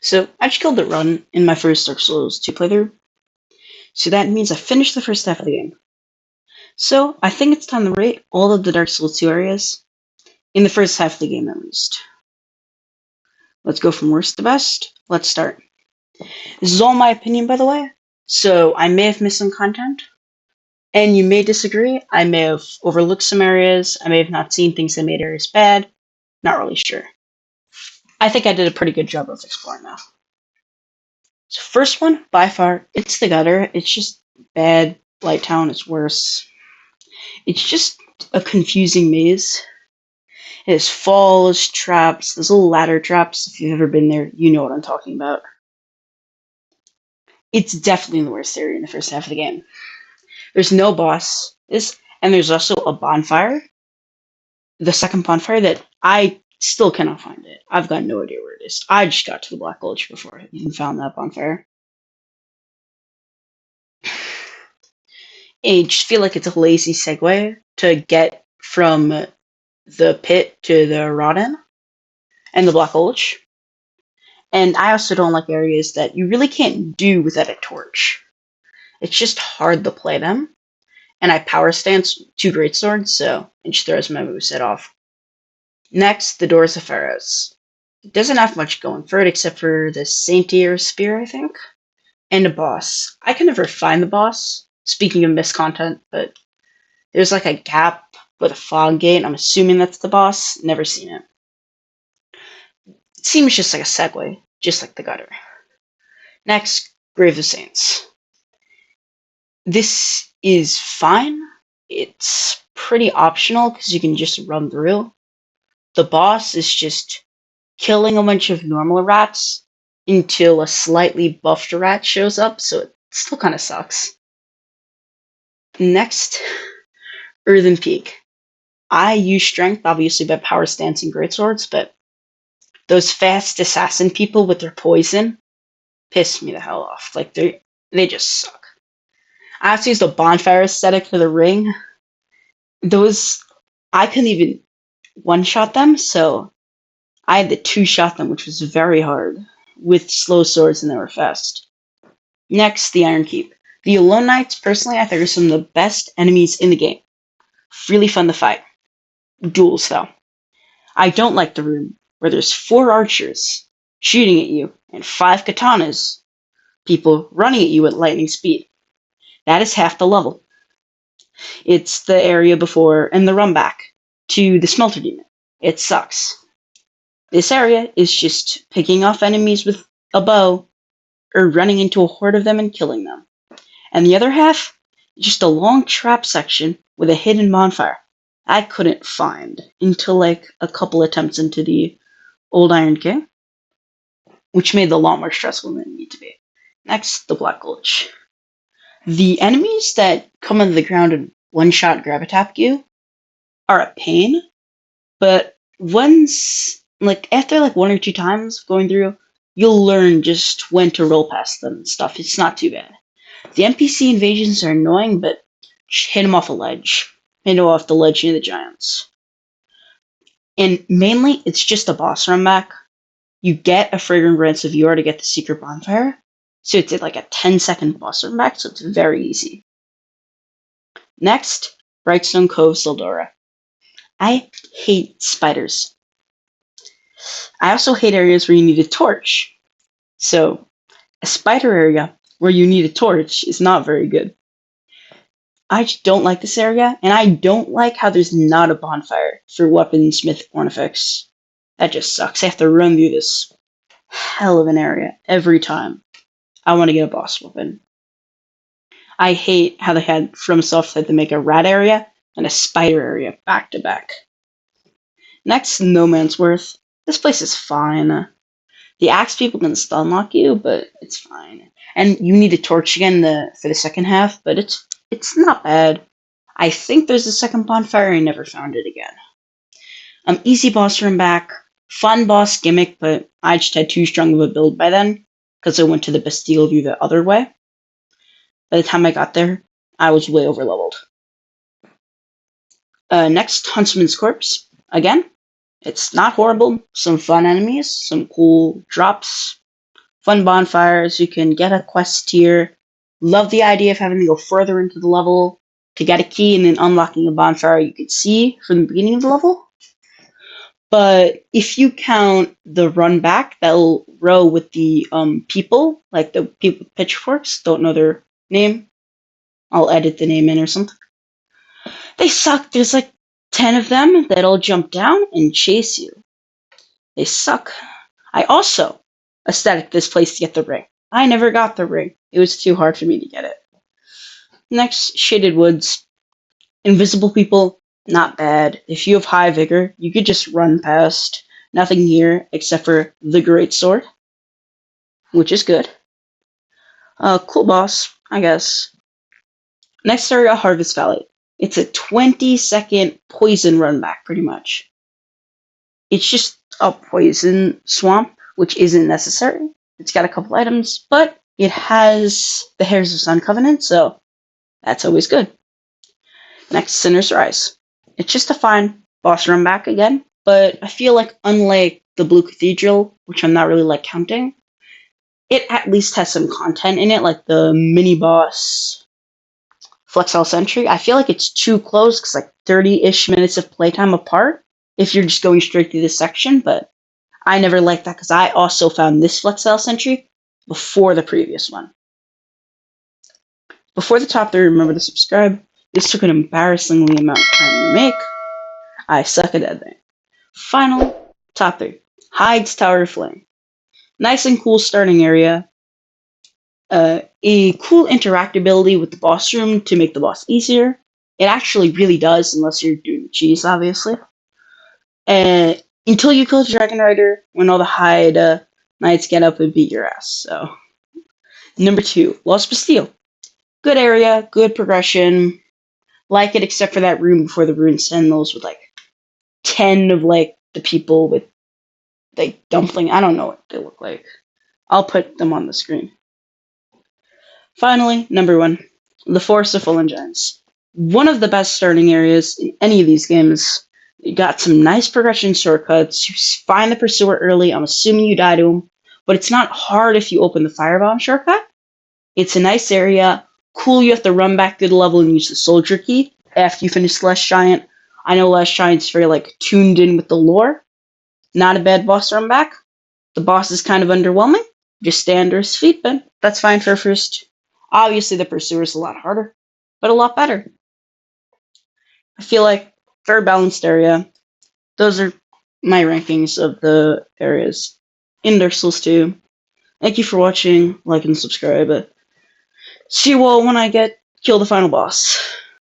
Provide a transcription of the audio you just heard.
So I just killed the run in my first Dark Souls 2 playthrough, so that means I finished the first half of the game. So I think it's time to rate all of the Dark Souls 2 areas, in the first half of the game at least. Let's go from worst to best. Let's start. This is all my opinion, by the way, so I may have missed some content, and you may disagree. I may have overlooked some areas, I may have not seen things that made areas bad, not really sure. I think I did a pretty good job of exploring now. So first one, by far, it's the gutter. It's just bad. Blight Town is worse. It's just a confusing maze. It has falls, traps, those little ladder traps. If you've ever been there, you know what I'm talking about. It's definitely the worst area in the first half of the game. There's no boss, and there's also a bonfire. The second bonfire that I still cannot find it. I've got no idea where it is. I just got to the Black Gulch before I even found that bonfire. I just feel like it's a lazy segue to get from the pit to the Rodden and the Black Gulch. And I also don't like areas that you really can't do without a torch. It's just hard to play them. And I power stance 2 greatswords, so it just throws my moveset off. Next, the Doors of Pharaohs. It doesn't have much going for it except for the Saint-Ear Spear, I think. And a boss. I can never find the boss, speaking of missed content, but there's like a gap with a fog gate. I'm assuming that's the boss. Never seen it. It seems just like a segue, just like the gutter. Next, Grave of Saints. This is fine. It's pretty optional because you can just run through. The boss is just killing a bunch of normal rats until a slightly buffed rat shows up, so it still kind of sucks. Next, Earthen Peak. I use strength, obviously, by power stance and greatswords, but those fast assassin people with their poison piss me the hell off. Like, they just suck. I also used a bonfire aesthetic for the ring. Those, I couldn't even one-shot them, so I had to two-shot them, which was very hard, with slow swords and they were fast. Next, the Iron Keep. The Alone Knights, personally, I think are some of the best enemies in the game. Really fun to fight. Duels, though. I don't like the room where there's 4 archers shooting at you and 5 katanas, people running at you at lightning speed. That is half the level. It's the area before and the run back to the Smelter Demon. It sucks. This area is just picking off enemies with a bow or running into a horde of them and killing them. And the other half, just a long trap section with a hidden bonfire I couldn't find until like a couple attempts into the Old Iron King, which made it a lot more stressful than it needed to be. Next, the Black Gulch. The enemies that come out of the ground and one-shot grab-attack you are a pain, but after 1 or 2 times going through, you'll learn just when to roll past them and stuff. It's not too bad. The NPC invasions are annoying, but just hit them off a ledge. Hit them off the ledge near the giants. And mainly, it's just a boss run back. You get a Fragrant Grants of Yore to get the secret bonfire, so it's like a 10-second boss run back, so it's very easy. Next, Brightstone Cove, Sildora. I hate spiders. I also hate areas where you need a torch. So, a spider area where you need a torch is not very good. I just don't like this area, and I don't like how there's not a bonfire for weaponsmith Ornifex. That just sucks. I have to run through this hell of an area every time I want to get a boss weapon. I hate how they had FromSoft had to make a rat area and a spider area back to back. Next, No Man's Worth. This place is fine. The axe people can stun lock you, but it's fine. And you need a torch again for the second half, but it's not bad. I think there's a second bonfire. I never found it again. Easy boss run back. Fun boss gimmick, but I just had too strong of a build by then because I went to the Bastille View the other way. By the time I got there, I was way over leveled. Next, Huntsman's Corpse. Again, it's not horrible. Some fun enemies, some cool drops. Fun bonfires. You can get a quest tier. Love the idea of having to go further into the level to get a key and then unlocking a bonfire you could see from the beginning of the level. But if you count the run back, that little row with the people, like the people with pitchforks, don't know their name. I'll edit the name in or something. They suck. There's like 10 of them that'll jump down and chase you. They suck. I also aesthetic this place to get the ring. I never got the ring. It was too hard for me to get it. Next, Shaded Woods. Invisible people, not bad. If you have high vigor, you could just run past. Nothing here except for the Great Sword, which is good. Cool boss, I guess. Next area, Harvest Valley. It's a 20-second poison run back, pretty much. It's just a poison swamp, which isn't necessary. It's got a couple items, but it has the Hairs of Sun Covenant, so that's always good. Next, Sinner's Rise. It's just a fine boss run back again, but I feel like unlike the Blue Cathedral, which I'm not really like counting, it at least has some content in it, like the mini boss Flexel Sentry. I feel like it's too close because like 30-ish minutes of playtime apart if you're just going straight through this section, but I never liked that because I also found this Flexel Sentry before the previous one. Before the top 3, remember to subscribe. This took an embarrassingly amount of time to make. I suck at editing. Final, top 3. Hyde's Tower of Flame. Nice and cool starting area. A cool interactability with the boss room to make the boss easier. It actually really does, unless you're doing cheese, obviously. And until you kill the Dragon Rider, when all the Hyde knights get up and beat your ass. So, number 2, Lost Bastille. Good area, good progression. Like it, except for that room before the Rune Sentinels with like 10 of like the people with like dumpling. I don't know what they look like. I'll put them on the screen. Finally, number 1, the Forest of Fallen Giants. One of the best starting areas in any of these games. You got some nice progression shortcuts. You find the pursuer early. I'm assuming you die to him, but it's not hard if you open the firebomb shortcut. It's a nice area. Cool, you have to run back to the level and use the soldier key after you finish Last Giant. I know Last Giant's very like tuned in with the lore. Not a bad boss run back. The boss is kind of underwhelming. Just stay under his feet, but that's fine for a first. Obviously, the pursuer is a lot harder, but a lot better. I feel like very balanced area. Those are my rankings of the areas in Dark Souls 2. Thank you for watching. Like and subscribe. See you all when I kill the final boss.